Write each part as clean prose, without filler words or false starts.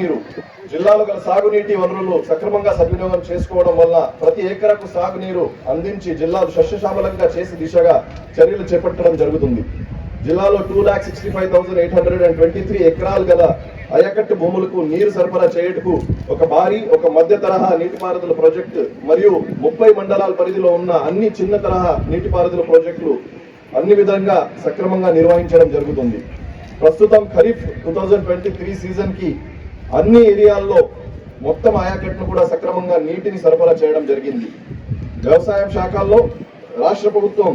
సాగునీరు జిల్లాలో గల సాగునీటి వనరులు సక్రమంగా సద్వినియోగం చేసుకోవడం వల్ల ప్రతి ఎకరకు సాగునీరు అందించి జిల్లాలు సస్యశ్యామలంగా చేసే దిశగా చర్యలు చేపట్టడం జరుగుతుంది. జిల్లాలో 2,65,823 ఎకరాలు గల ఆయకట్టు భూములకు నీరు సరఫరా చేయుటకు ఒక మధ్య తరహా నీటిపారుదల ప్రాజెక్టు మరియు 30 మండలాల పరిధిలో ఉన్న అన్ని చిన్న తరహా నీటిపారుదల ప్రాజెక్టులు అన్ని విధంగా సక్రమంగా నిర్వహించడం జరుగుతుంది. ప్రస్తుతం ఖరీఫ్ 2023 సీజన్ కి అన్ని ఏరియాల్లో మొత్తం ఆయకట్టును కూడా సక్రమంగా నీటిని సరఫరా చేయడం జరిగింది. వ్యవసాయం శాఖల్లో రాష్ట్ర ప్రభుత్వం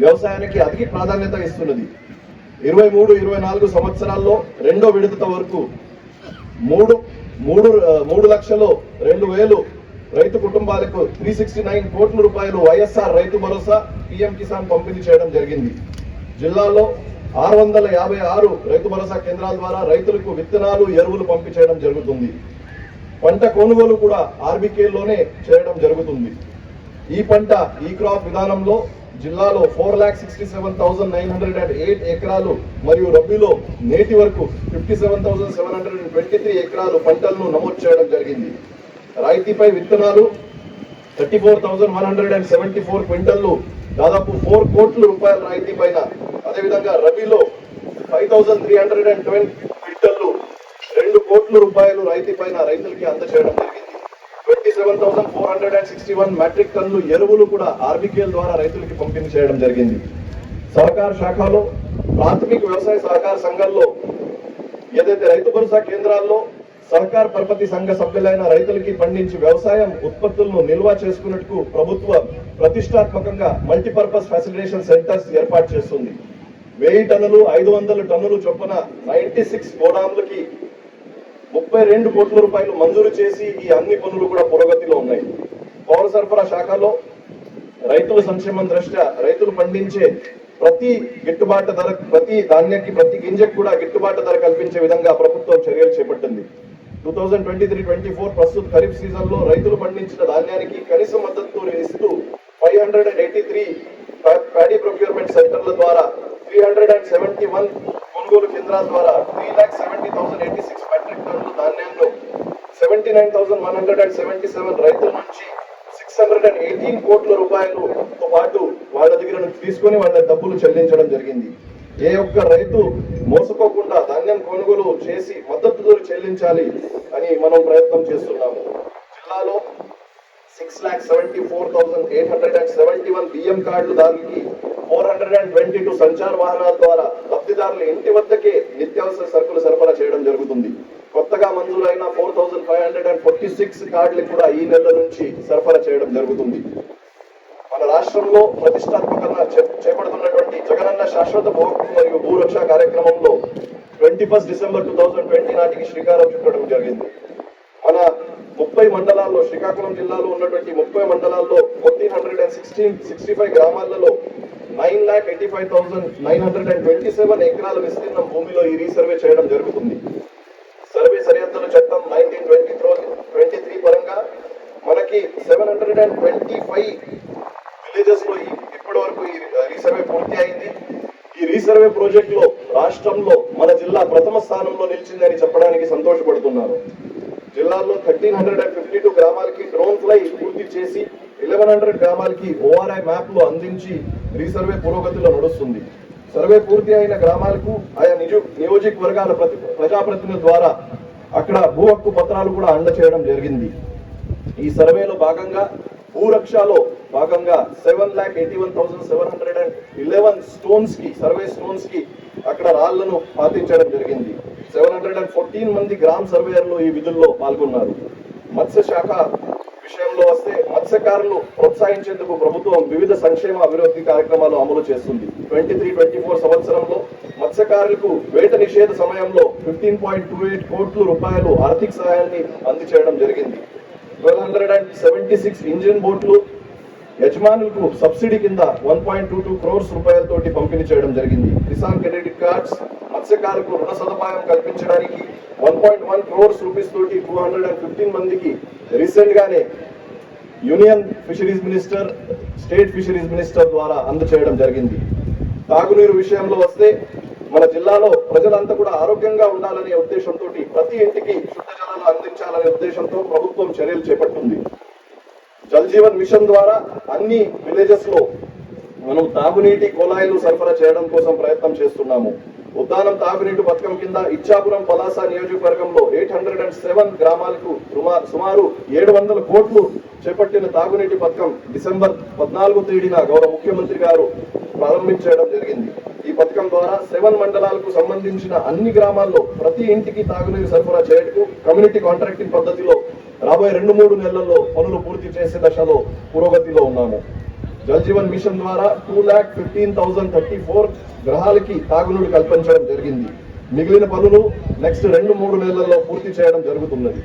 వ్యవసాయానికి అధిక ప్రాధాన్యత ఇస్తున్నది. 23-24 సంవత్సరాల్లో రెండో విడత వరకు 3,02,000 రైతు కుటుంబాలకు 369 కోట్ల రూపాయలు వైఎస్ఆర్ రైతు భరోసా పిఎం కిసాన్ పంపిణీ చేయడం జరిగింది. జిల్లాలో 656 రైతు భరోసా కేంద్రాల ద్వారా రైతులకు విత్తనాలు ఎరువులు పంపిణీ చేయడం జరుగుతుంది. పంట కొనుగోలు కూడా ఆర్బీకేలోనే చేయడం జరుగుతుంది. ఈ క్రాప్ విధానంలో జిల్లాలో 4,67,908 ఎకరాలు మరియు రబీలో నేటి వరకు 57,723 ఎకరాలు పంటలను నమోదు చేయడం జరిగింది. రాయితీపై విత్తనాలు 34,174 క్వింటల్లు దాదాపు 4 కోట్ల రూపాయల రాయితీ పైన, అదేవిధంగా రబీలో 5,312 క్వింటల్లు 2 కోట్ల రూపాయలు రాయితీ పైన రైతులకి అందజేయడం జరిగింది. 27,461 మెట్రిక్ టన్నులు ఎరువులు కూడా ఆర్బీకేల ద్వారా రైతులకి పంపిణీ చేయడం జరిగింది. సహకార శాఖలో ప్రాథమిక వ్యవసాయ సహకార సంఘాల్లో ఏదైతే రైతు భరోసా కేంద్రాల్లో సహకార పరపతి సంఘ సభ్యులైన రైతులకి పండించి వ్యవసాయం ఉత్పత్తులను నిల్వ చేసుకున్నట్టుకు ప్రభుత్వం ప్రతిష్టాత్మకంగా మల్టీపర్పస్ ఫెసిలిటేషన్ సెంటర్స్ ఏర్పాటు చేస్తుంది. 1000 టన్నులు 500 టన్నులు చొప్పున 96 గోదాములకి 32 కోట్ల రూపాయలు మంజూరు చేసి ఈ అన్ని పనులు కూడా పురోగతిలో ఉన్నాయి. పౌర సరఫరా శాఖలో రైతుల సంక్షేమం దృష్ట్యా రైతులు పండించే ప్రతి గిట్టుబాటు ధర, ప్రతి ధాన్యానికి, ప్రతి గింజకు కూడా గిట్టుబాటు ధర కల్పించే విధంగా ప్రభుత్వం చర్యలు చేపట్టింది. 2023-24 ప్రస్తుత ఖరీఫ్ సీజన్ లో రైతులు పండించిన ధాన్యానికి కనీస మద్దతు ఇస్తూ 583 ప్యాడీ ప్రొక్యూర్మెంట్ సెంటర్ల ద్వారా 371 కొనుగోలు కేంద్రాల ద్వారా 3,70,086 మెట్రిక్ టన్నుల ధాన్యాన్ని 79,177 రైతుల నుంచి 618 కోట్ల రూపాయలతో పాటు వాళ్ళ దగ్గర నుంచి తీసుకుని వాళ్ళ డబ్బులు చెల్లించడం జరిగింది. ఏ ఒక్క రైతు మోసపోకుండా ధాన్యం కొనుగోలు చేసి మద్దతు ధర చెల్లించాలి అని మనం ప్రయత్నం చేస్తున్నాము. జిల్లాలో 6,74,871 బియ్యం కార్డులు దానికి 422 సంచార వాహనాల ద్వారా లబ్ధిదారుల ఇంటి వద్దకే నిత్యావసర సరుకులు సరఫరా చేయడం జరుగుతుంది. కొత్తగా మంజూరైన 4,546 కార్డులు కూడా ఈ నెల నుంచి సరఫరా చేయడం జరుగుతుంది. మన రాష్ట్రంలో ప్రతిష్టాత్మకంగా చేపడుతున్నటువంటి జగనన్న శాశ్వత భూహక్కు మరియు భూరక్ష కార్యక్రమంలో 21 డిసెంబర్ 2020 నాటికి శ్రీకారం చుట్టడం జరిగింది. మన 30 మండలాల్లో, శ్రీకాకుళం జిల్లాలో ఉన్నటువంటి 30 మండలాల్లో 1,465 గ్రామాలలో 9,85,927 ఎకరాల విస్తీర్ణం భూమిలో ఈ రీసర్వే చేయడం జరుగుతుంది. సర్వే సరిహద్దుల చట్టం 1923 పరంగా మనకి 725 విలేజెస్ లో ఇప్పటి వరకు ఈ రీసర్వే పూర్తి అయింది. ఈ రీసర్వే ప్రాజెక్ట్ లో రాష్ట్రంలో మన జిల్లా ప్రథమ స్థానంలో నిలిచిందని చెప్పడానికి సంతోషపడుతున్నారు. జిల్లాలో 1,352 గ్రామాలకి డ్రోన్ ఫ్లై పూర్తి చేసి 1,100 గ్రామాలకి ఓఆర్ఐ మ్యాప్లు అందించి రీసర్వే పురోగతిలో నడుస్తుంది. సర్వే పూర్తి అయిన గ్రామాలకు ఆయా నియోజకవర్గాల ప్రజాప్రతినిధుల ద్వారా అక్కడ భూ హక్కు పత్రాలు కూడా అందచేయడం జరిగింది. ఈ సర్వేలో భాగంగా భూరక్షలో భాగంగా 7,81,711 స్టోన్స్ కి, సర్వే స్టోన్స్ కి అక్కడ రాళ్లను పాతించడం జరిగింది. 714 మంది గ్రామ సర్వేయర్లు ఈ విధుల్లో పాల్గొన్నారు. మత్స్య శాఖ విషయంలో వస్తే మత్స్యకారులు ప్రోత్సహించేందుకు ప్రభుత్వం వివిధ సంక్షేమ అభివృద్ధి కార్యక్రమాలు అమలు చేస్తుంది. 23-24 సంవత్సరంలో మత్స్యకారులకు వేట నిషేధ సమయంలో 15.28 కోట్ల రూపాయలు ఆర్థిక సహాయాన్ని అందజేయడం జరిగింది. 1,276 ఇంజిన్ బోట్లు యజమానులకు సబ్సిడీ కింద 1.22 crores రూపాయలతోటి పంపిణీ చేయడం జరిగింది. కిసాన్ క్రెడిట్ కార్డ్స్ మత్స్యకారులకు రుణ సదుపాయం కల్పించడానికి 1.1 crores రూపీస్ తోటి 215 మందికి రీసెంట్ గానే union fisheries minister, state fisheries minister ద్వారా అందజేయడం జరిగింది. తాగునీరు విషయంలో వస్తే మన జిల్లాలో ప్రజలంతా కూడా ఆరోగ్యంగా ఉండాలనే ఉద్దేశంతో ప్రతి ఇంటికి శుద్ధ జలాలు అందించాలనే ఉద్దేశంతో ప్రభుత్వం చర్యలు చేపట్టింది. జల్ జీవన్ మిషన్ ద్వారా అన్ని విలేజెస్ లో మనం తాగునీటి కుళాయిలు సరఫరా చేయడం కోసం ప్రయత్నం చేస్తున్నాము. ఉద్దానం తాగునీటి పథకం కింద ఇచ్చాపురం పలాస నియోజకవర్గంలో 807 గ్రామాలకు సుమారు 700 కోట్లు చేపట్టిన తాగునీటి పథకం డిసెంబర్ 14 తేదీన గౌరవ ముఖ్యమంత్రి గారు ప్రారంభించడం జరిగింది. ఈ పథకం ద్వారా 7 మండలాలకు సంబంధించిన అన్ని గ్రామాల్లో ప్రతి ఇంటికి తాగునీరు సరఫరా చేయటకు కమ్యూనిటీ కాంట్రాక్టింగ్ పద్ధతిలో రాబోయే 2-3 నెలల్లో పనులు పూర్తి చేసే దశలో పురోగతిలో ఉన్నాము. జల్ జీవన్ మిషన్ ద్వారా 2,15,034 గృహాలకి తాగునీరు కల్పించడం జరిగింది. మిగిలిన పనులు నెక్స్ట్ 2-3 నెలల్లో పూర్తి చేయడం జరుగుతున్నది.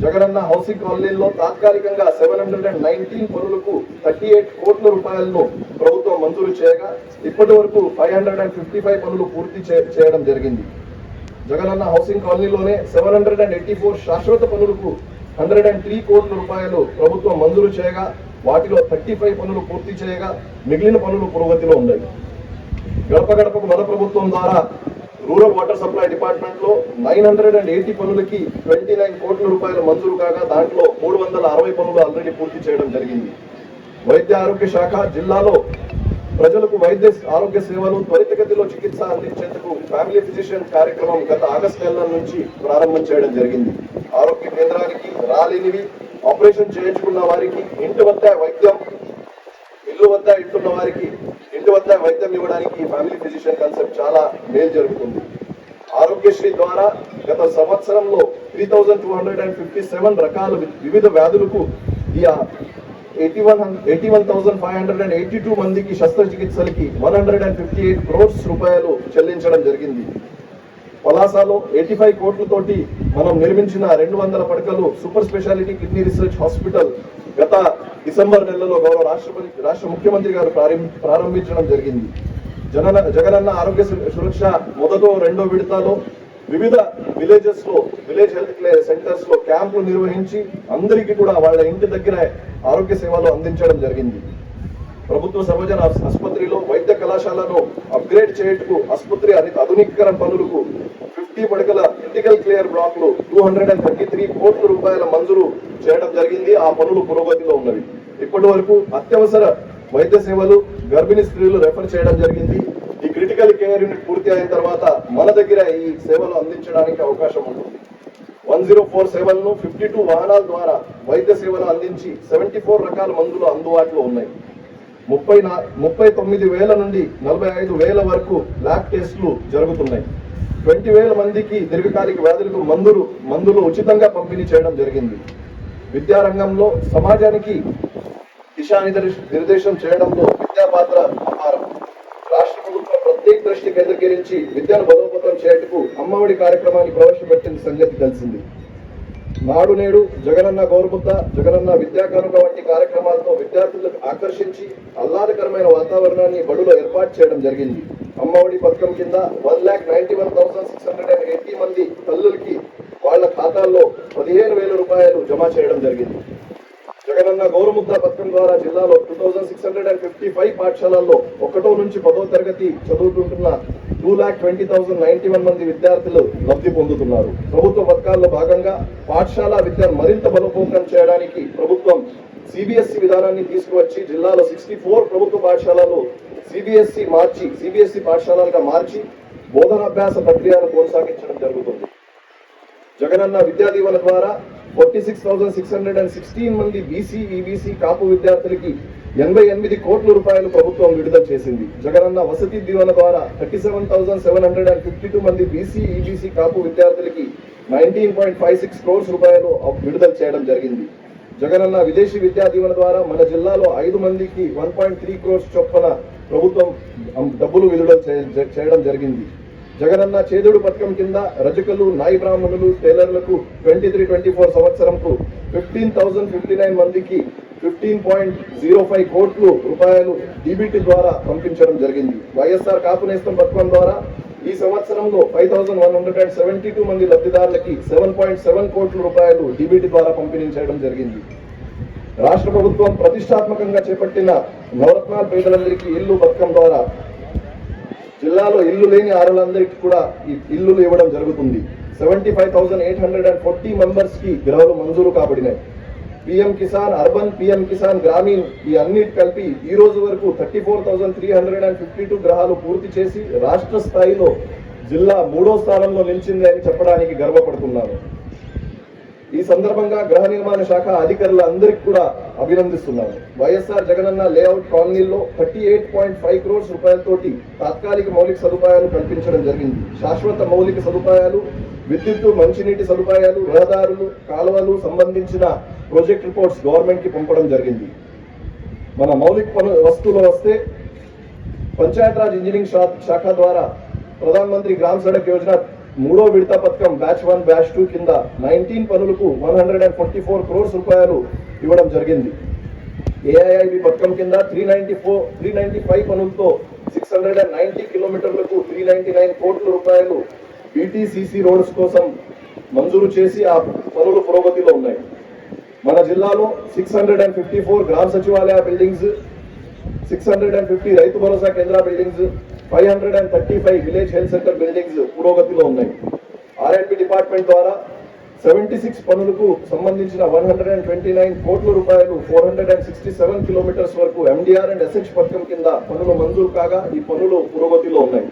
జగనన్న హౌసింగ్ కాలనీలో తాత్కాలికంగా 719 పనులకు 38 కోట్ల రూపాయలను ప్రభుత్వం మంజూరు చేయగా ఇప్పటి వరకు 555 పనులు పూర్తి చేయడం జరిగింది. జగనన్న హౌసింగ్ కాలనీలోనే 784 శాశ్వత పనులకు 103 కోట్ల రూపాయలు ప్రభుత్వం మంజూరు చేయగా వాటిలో 35 పనులు పూర్తి చేయగా మిగిలిన పనులు పురోగతిలో ఉన్నాయి. గడప గడపకు మన ప్రభుత్వం ద్వారా రూరల్ వాటర్ సప్లై డిపార్ట్మెంట్ లో 980 పనులకి 29 కోట్ల రూపాయలు మంజూరు కాగా దాంట్లో 360 పనులు ఆల్రెడీ పూర్తి చేయడం జరిగింది. వైద్య ఆరోగ్య శాఖ జిల్లాలో ప్రజలకు వైద్య ఆరోగ్య సేవలు త్వరితగతిలో చికిత్స అందించేందుకు ఫ్యామిలీ ఫిజిషియన్ కార్యక్రమం గత ఆగస్టు నెల నుంచి ప్రారంభం చేయడం జరిగింది. ఆరోగ్య కేంద్రానికి రాలేనివి ఆపరేషన్ చేయించుకున్న వారికి ఇంటి వద్ద వైద్యం, ఇల్లు వద్ద ఇంటున్న వారికి ఇంటి వద్ద వైద్యం ఇవ్వడానికి ఫ్యామిలీ ఫిజిషియన్ కాన్సెప్ట్ చాలా మేలు జరుగుతుంది. ఆరోగ్యశ్రీ ద్వారా గత సంవత్సరంలో 3,257 రకాల వివిధ వ్యాధులకు 81,582 మందికి శస్త్రచికిత్సలకి 158 crores రూపాయలు చెల్లించడం జరిగింది. పలాసలో 85 కోట్లతోటి మనం నిర్మించిన 200 పడకలు super speciality kidney research hospital గత డిసెంబర్ నెలలో గౌరవ రాష్ట్ర ముఖ్యమంత్రి గారు ప్రారంభించడం జరిగింది. జగనన్న ఆరోగ్య సురక్ష మొదటో రెండో విడతలో వివిధ విలేజెస్ లో విలేజ్ హెల్త్ సెంటర్స్ లో క్యాంపులు నిర్వహించి అందరికీ కూడా వాళ్ళ ఇంటి దగ్గర ఆరోగ్య సేవలు అందించడం జరిగింది. ప్రభుత్వ సర్వజన ఆసుపత్రిలో వైద్య కళాశాలను అప్గ్రేడ్ చేయటకు ఆసుపత్రి ఆధునీకరణ పనులకు 50 పడకల క్రిటికల్ క్లియర్ బ్లాక్లు 233 కోట్ల రూపాయల మంజూరు చేయడం జరిగింది. ఆ పనులు పురోగతిలో ఉన్నవి. ఇప్పటి వరకు అత్యవసర వైద్య సేవలు గర్భిణీ స్త్రీలు రెఫర్ చేయడం జరిగింది. ఈ క్రిటికల్ కేర్ యూనిట్ పూర్తి అయిన తర్వాత మన దగ్గర ఈ సేవలు అందించడానికి అవకాశం ఉంటుంది. 104 సేవలను 52 వాహనాల ద్వారా వైద్య సేవలు అందించి 74 రకాల మందులు అందుబాటులో ఉన్నాయి. 39,000 నుండి 45,000 వరకు ల్యాబ్ టెస్టులు జరుగుతున్నాయి. 20,000 మందికి దీర్ఘకాలిక వ్యాధులకు మందులు ఉచితంగా పంపిణీ చేయడం జరిగింది. విద్యారంగంలో సమాజానికి దిశానిర్దేశం చేయడంలో విద్యా పాత్ర అపారం. రాష్ట్ర ప్రభుత్వం ప్రత్యేక దృష్టి కేంద్రీకరించి విద్యను బలోపేతం చేయటకు అమ్మఒడి కార్యక్రమాన్ని ప్రవేశపెట్టిన సంగతి తెలిసింది. నాడు నేడు జగనన్న గౌరముద్ద, జగనన్న విద్యా కానుక వంటి కార్యక్రమాలతో విద్యార్థులకు ఆకర్షించి ఆహ్లాదకరమైన వాతావరణాన్ని బడులో ఏర్పాటు చేయడం జరిగింది. అమ్మఒడి పథకం కింద 1,91,680 మంది తల్లులకి వాళ్ళ ఖాతాల్లో 15,000 రూపాయలు జమ చేయడం జరిగింది. జగనన్న గౌరముద్ద పథకం ద్వారా జిల్లాలో 2,655 పాఠశాలల్లో 1వ నుంచి 10వ తరగతి చదువుకుంటున్న 2,20,091 మంది విద్యార్థులు లబ్ధి పొందుతున్నారు. ప్రభుత్వ పథకాల్లో భాగంగా పాఠశాల విద్యను మరింత బలోపేతం చేయడానికి ప్రభుత్వం సిబిఎస్ఈ విధానాన్ని తీసుకువచ్చి జిల్లాలో 64 ప్రభుత్వ పాఠశాలలు సిబిఎస్ఈ పాఠశాలలుగా మార్చి బోధనాభ్యాస ప్రక్రియను కొనసాగించడం జరుగుతుంది. జగనన్న విద్యా దీవెన ద్వారా 46,616 మంది బీసీ, ఈబీసీ, కాపు విద్యార్థులకి 88 కోట్ల రూపాయలు ప్రభుత్వం విడుదల చేసింది. జగనన్న వసతి దీవెన ద్వారా 37,752 మంది బీసీ, ఈబీసీ, కాపు విద్యార్థులకి 19.56 crores రూపాయలు విడుదల చేయడం జరిగింది. జగనన్న విదేశీ విద్యా దీవెన ద్వారా మన జిల్లాలో 5 మందికి 1.3 crores చొప్పున ప్రభుత్వం డబ్బులు విడుదల చేయడం జరిగింది. జగనన్న చేదుడు పథకం కింద రజకులు, నాయి బ్రాహ్మణులు, టైలర్లకు 23-24 సంవత్సరంకు 15,059 మందికి 15.05 కోట్ల రూపాయలు డీబీటీ ద్వారా పంపించడం జరిగింది. వైఎస్ఆర్ కాపు నేస్తం పథకం ద్వారా ఈ సంవత్సరంలో 5,172 మంది లబ్ధిదారులకి 7.7 కోట్ల రూపాయలు డీబీటీ ద్వారా పంపిణీ చేయడం జరిగింది. రాష్ట్ర ప్రభుత్వం ప్రతిష్టాత్మకంగా చేపట్టిన నవరత్నాల పేదలందరికీ ఇల్లు పథకం ద్వారా జిల్లాలో ఇల్లు లేని అర్హులందరికీ కూడా ఈ ఇల్లులు ఇవ్వడం జరుగుతుంది. 75,840 మెంబర్స్ కి గృహాలు మంజూరు కాబడినాయి. PM Kisan urban, PM Kisan Gramin ఈ అన్నిటి కలిపి ఈ రోజు వరకు 34,352 గృహాలు పూర్తి చేసి రాష్ట్ర స్థాయిలో జిల్లా 3వ స్థానంలో నిలిచింది అని చెప్పడానికి గర్వపడుతున్నాను. ఈ సందర్భంగా గృహ నిర్మాణ శాఖ అధికారులందరికీ కూడా అభినందిస్తున్నాను. వైఎస్ఆర్ జగనన్న లేఅవుట్ కాలనీలో 38.5 crores రూపాయలతోటి తాత్కాలిక మౌలిక సదుపాయాలు కల్పించడం జరిగింది. శాశ్వత మౌలిక సదుపాయాలు, విద్యుత్తు, మంచినీటి సదుపాయాలు, రహదారులు, కాలువలు సంబంధించిన ప్రాజెక్ట్ రిపోర్ట్స్ గవర్నమెంట్ కి పంపడం జరిగింది. మన మౌలిక వస్తువులు వస్తే పంచాయతీరాజ్ ఇంజనీరింగ్ శాఖ ద్వారా ప్రధాన మంత్రి గ్రామ సడక్ యోజన 3వ విడత పథకం బ్యాచ్ 1, బ్యాచ్ 2 కింద 19 పనులకు 144 crores రూపాయలు ఇవ్వడం జరిగింది. ఏఐఐబి పథకం కింద 395 పనులతో 690 కిలోమీటర్లకు 399 కోట్ల రూపాయలు బీటీసీసీ రోడ్స్ కోసం మంజూరు చేసి ఆ పనులు పురోగతిలో ఉన్నాయి. మన జిల్లాలో 654 గ్రామ సచివాలయ బిల్డింగ్స్, 650 రైతు భరోసా కేంద్ర buildings, 535 village health centre buildings పురోగతిలో ఉన్నాయి. ఆర్ఎండ్బి డిపార్ట్మెంట్ ద్వారా 76 పనులకు సంబంధించిన 129 కోట్ల రూపాయలు 467 కిలోమీటర్స్ వరకు ఎండిఆర్ అండ్ ఎస్హెచ్ పథకం కింద పనులు మంజూరు కాగా ఈ పనులు పురోగతిలో ఉన్నాయి.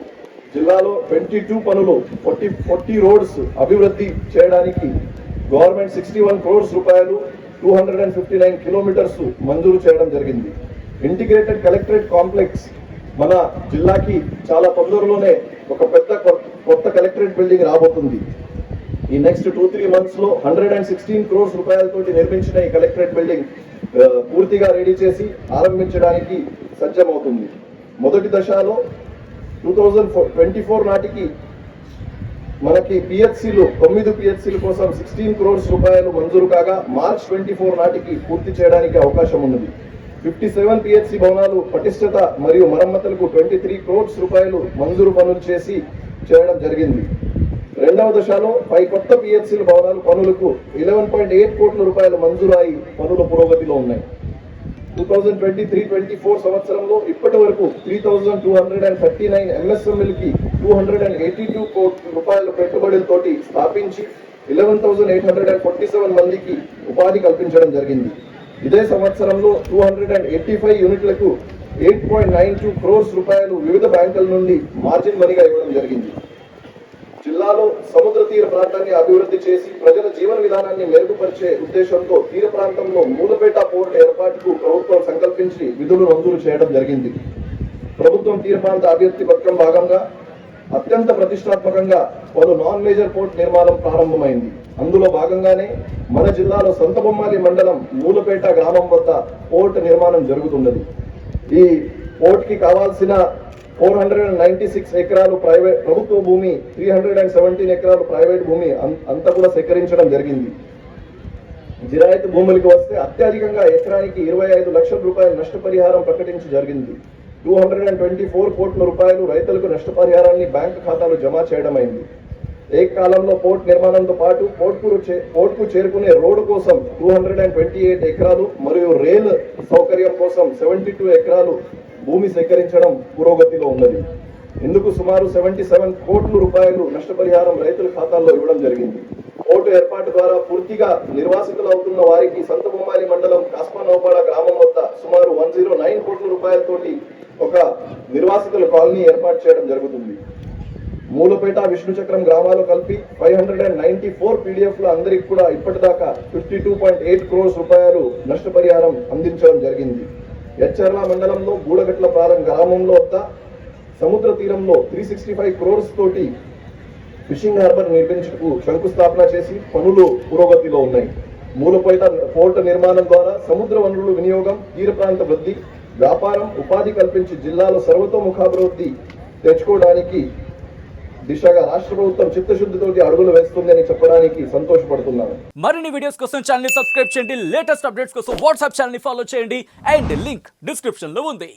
జిల్లాలో 22 పనులు 40 రోడ్స్ అభివృద్ధి చేయడానికి గవర్నమెంట్ 61 crores రూపాయలు 259 కిలోమీటర్స్ మంజూరు చేయడం జరిగింది. ఇంటిగ్రేటెడ్ కలెక్టరేట్ కాంప్లెక్స్ మన జిల్లాకి చాలా తొందరలోనే ఒక పెద్ద కొత్త కలెక్టరేట్ బిల్డింగ్ రాబోతుంది. ఈ నెక్స్ట్ 2-3 months లో 116 crores రూపాయలతోటి నిర్మించిన ఈ కలెక్టరేట్ బిల్డింగ్ పూర్తిగా రెడీ చేసి ఆరంభించడానికి సజ్జమవుతుంది. మొదటి దశలో 2024 నాటికి మనకి పిహెచ్సిలు 9 పిహెచ్సిల కోసం 16 crores రూపాయలు మంజూరు కాగా మార్చ్ 24 నాటికి పూర్తి చేయడానికి అవకాశం ఉన్నది. 57 పిహెచ్సి భవనాలు పటిష్టత మరియు మరమ్మతులకు 23 crores రూపాయలు మంజూరు పనులు చేయడం జరిగింది. రెండవ దశలో 5 కొత్త పిహెచ్సిల భవనాలు పనులకు 11.8 కోట్ల రూపాయలు మంజూరు అయి పనులు పురోగతిలో ఉన్నాయి. 2023-24 సంవత్సరంలో ఇప్పటి వరకు 3,239 ఎంఎస్ఎంఎల్కి 282 కోట్ల రూపాయల పెట్టుబడులతోటి స్థాపించి 11,847 మందికి ఉపాధి కల్పించడం జరిగింది. ఇదే సంవత్సరంలో 285 యూనిట్లకు 8.92 crores రూపాయలు వివిధ బ్యాంకుల నుండి మార్జిన్ మనీగా ఇవ్వడం జరిగింది. జిల్లాలో సముద్ర తీర ప్రాంతాన్ని అభివృద్ధి చేసి ప్రజల జీవన విధానాన్ని మెరుగుపరిచే ఉద్దేశంతో తీర ప్రాంతంలో మూలపేట పోర్టు ఏర్పాటుకు ప్రభుత్వం సంకల్పించి విధులు మంజూరు చేయడం జరిగింది. ప్రభుత్వం తీర ప్రాంత అభివృద్ధి పథకం భాగంగా అత్యంత ప్రతిష్టాత్మకంగా పలు నాన్ మేజర్ పోర్ట్ నిర్మాణం ప్రారంభమైంది. అందులో భాగంగానే మన జిల్లాలో సంతబొమ్మాలి మండలం మూలపేట గ్రామం వద్ద పోర్ట్ నిర్మాణం జరుగుతున్నది. ఈ పోర్ట్ కి కావాల్సిన 496 ఎకరాలు ప్రైవేట్ ప్రభుత్వ భూమి, 317 ఎకరాలు ప్రైవేట్ భూమి అంతా కూడా సేకరించడం జరిగింది. జిరాయితీ భూములకు వస్తే అత్యధికంగా ఎకరానికి 25 లక్షల రూపాయల నష్టపరిహారం ప్రకటించి జరిగింది. 224 కోట్ల రూపాయలు రైతులకు నష్టపరిహారాన్ని బ్యాంకు ఖాతాలో జమ చేయడం అయింది. ఏకకాలంలో పోర్ట్ నిర్మాణంతో పాటు పోర్టుకు చేరుకునే రోడ్డు కోసం 228 ఎకరాలు మరియు రైల్ సౌకర్యం కోసం 72 ఎకరాలు భూమి సేకరించడం పురోగతిలో ఉన్నది. ఇందుకు సుమారు 77 కోట్ల రూపాయలు నష్టపరిహారం రైతుల ఖాతాల్లో ఇవ్వడం జరిగింది. పోర్టు ఏర్పాటు ద్వారా పూర్తిగా నిర్వాసితులు అవుతున్న వారికి సంతబొమ్మాలి మండలం కాస్పానోపాడ గ్రామం వద్ద సుమారు 109 కోట్ల రూపాయలతోటి ఒక నిర్వాసితుల కాలనీ ఏర్పాటు చేయడం జరుగుతుంది. మూలపేట, విష్ణుచక్రం గ్రామాలు కలిపి 594 పీడిఎఫ్ల అందరికి కూడా ఇప్పటిదాకా 52.8 crores రూపాయలు నష్టపరిహారం అందించడం జరిగింది. ఎచ్చర్ల మండలంలో గూడగట్ల గ్రామంలో వద్ద సముద్ర తీరంలో 365 crores తోటి ఫిషింగ్ హార్బర్ నిర్మించుటకు శంకుస్థాపన చేసి పనులు పురోగతిలో ఉన్నాయి. మూలపేట పోర్టు నిర్మాణం ద్వారా సముద్ర వనరుల వినియోగం, తీర ప్రాంత వృద్ధి, వ్యాపారం, ఉపాధి కల్పించి జిల్లాలో సర్వతోముఖాభివృద్ధి తెచ్చుకోవడానికి దిశగా రాష్ట్ర ప్రభుత్వం చిత్తశుద్ధితో అడుగులు వేస్తుందని చెప్పడానికి సంతోషపడుతున్నాను. మరిన్ని వీడియోస్ కోసం ఛానల్ ని సబ్స్క్రైబ్ చేయండి. లేటెస్ట్ అప్డేట్స్ కోసం వాట్సాప్ ఛానల్ ని ఫాలో చేయండి. అండ్ లింక్ డిస్క్రిప్షన్ లో ఉంది.